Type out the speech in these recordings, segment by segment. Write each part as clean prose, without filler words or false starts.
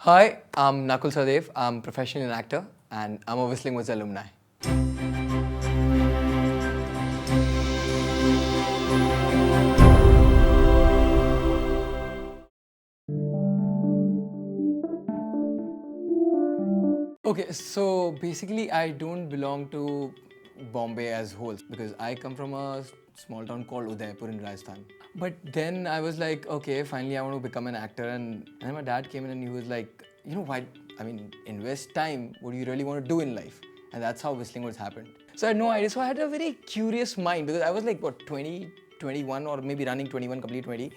Hi, I'm Nakul Sahdev. I'm a professional actor and I'm a Whistling Woods alumni. Okay, so basically I don't belong to Bombay as whole because I come from a small town called Udaipur in Rajasthan. But then I was like, okay, finally I want to become an actor, and my dad came in and he was like, why, invest time, what do you really want to do in life? And that's how Whistling Woods happened. So I had no idea. So I had a very curious mind because I was like, 20, 21 or maybe running 21, complete 20.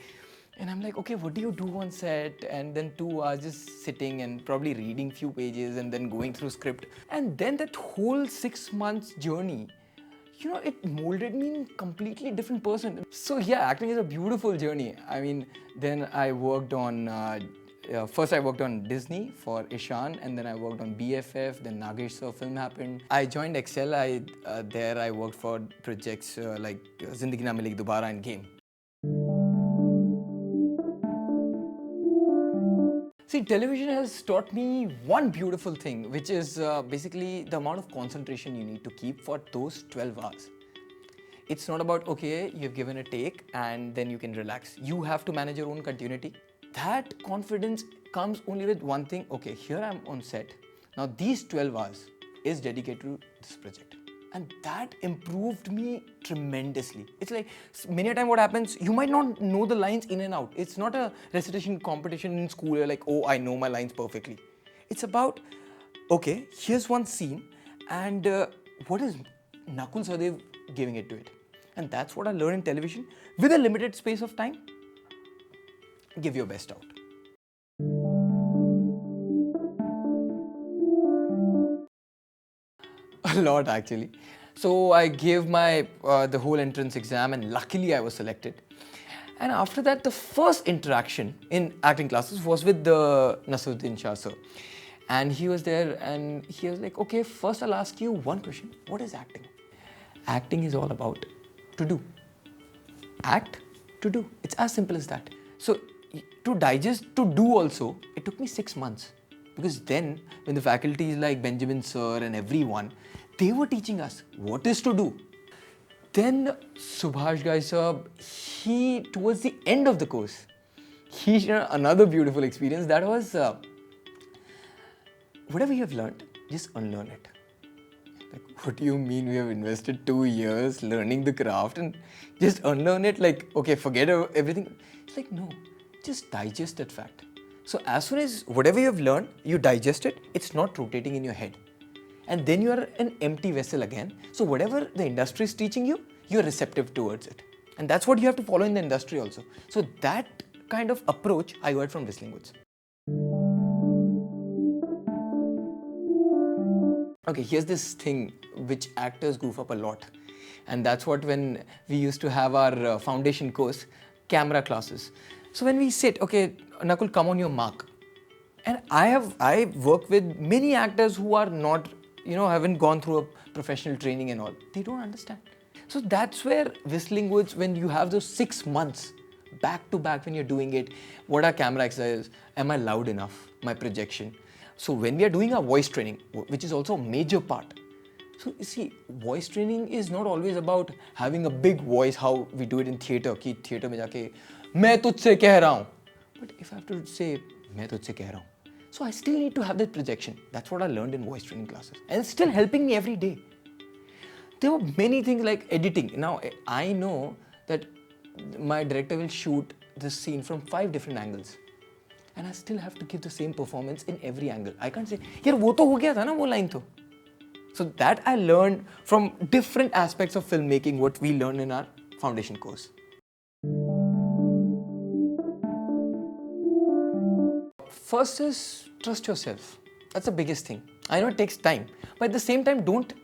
And I'm like, okay, what do you do on set? And then 2 hours just sitting and probably reading few pages and then going through script. And then that whole 6 months journey, it molded me in a completely different person. So yeah, acting is a beautiful journey. Then I worked on, first I worked on Disney for Ishan, and then I worked on BFF, then Nagesh Sir film happened. I joined Excel, there I worked for projects like Zindagi Na Milegi Dobara and Game. See, television has taught me one beautiful thing, which is basically the amount of concentration you need to keep for those 12 hours. It's not about, okay, you've given a take and then you can relax. You have to manage your own continuity. That confidence comes only with one thing. Okay, here I'm on set. Now these 12 hours is dedicated to this project. And that improved me tremendously. It's like, many a time what happens, you might not know the lines in and out. It's not a recitation competition in school. You're like, oh, I know my lines perfectly. It's about, okay, here's one scene and what is Nakul Sahdev giving it to it? And that's what I learned in television. With a limited space of time, give your best out. A lot actually. So I gave my the whole entrance exam and luckily I was selected. And after that, the first interaction in acting classes was with the Nasuddin Shah sir. And he was there and he was like, okay, first I'll ask you one question. What is acting? Acting is all about to do. Act to do. It's as simple as that. So to digest, to do also, it took me 6 months. Because then, when the faculties like Benjamin sir and everyone, they were teaching us what is to do. Then Subhash Gai sir, he, towards the end of the course, he shared another beautiful experience. That was, whatever you have learned, just unlearn it. Like, what do you mean we have invested 2 years learning the craft and just unlearn it? Like, okay, forget everything. It's like, no, just digest that fact. So as soon as whatever you have learned, you digest it, it's not rotating in your head. And then you are an empty vessel again. So whatever the industry is teaching you, you're receptive towards it. And that's what you have to follow in the industry also. So that kind of approach I got from Whistling Woods. Okay, here's this thing which actors goof up a lot. And that's what when we used to have our foundation course, camera classes. So when we sit, okay, Nakul, come on your mark. And I work with many actors who are not, haven't gone through a professional training and all. They don't understand. So that's where Whistling Woods, when you have those 6 months back to back when you're doing it, what are camera exercises? Am I loud enough? My projection. So when we are doing our voice training, which is also a major part. So you see, voice training is not always about having a big voice, how we do it in theatre. Ki theatre mein jaake, मैं तुझसे कह रहा हूँ. But if I have to say, मैं तुझसे कह रहा हूँ. So I still need to have that projection. That's what I learned in voice training classes. And it's still helping me every day. There were many things like editing. Now, I know that my director will shoot this scene from 5 different angles. And I still have to give the same performance in every angle. I can't say, yaar, wo to ho gaya tha na, wo line to. So that I learned from different aspects of filmmaking, what we learned in our foundation course. First is trust yourself. That's the biggest thing. I know it takes time, but at the same time, don't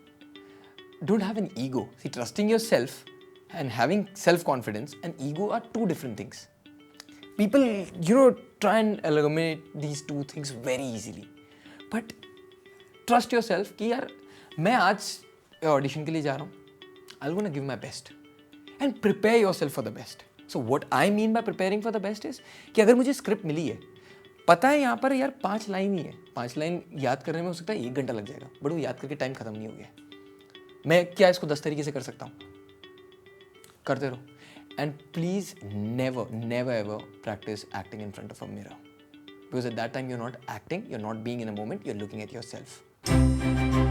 have an ego. See, trusting yourself and having self-confidence and ego are two different things. People, try and eliminate these two things very easily. But trust yourself कि यार मैं आज audition के लिए जा रहा हूँ. I'm going to give my best and prepare yourself for the best. So what I mean by preparing for the best is कि अगर मुझे script मिली है, पता है यहाँ पर यार 5 लाइन ही है, 5 लाइन याद करने में हो सकता है 1 घंटा लग जाएगा, बट वो याद करके टाइम खत्म नहीं हो गया। मैं क्या इसको 10 तरीके से कर सकता हूँ? करते रहो। And please never never ever practise acting in front of a mirror, because at that time you are not acting, you are not being in a moment, you are looking at yourself.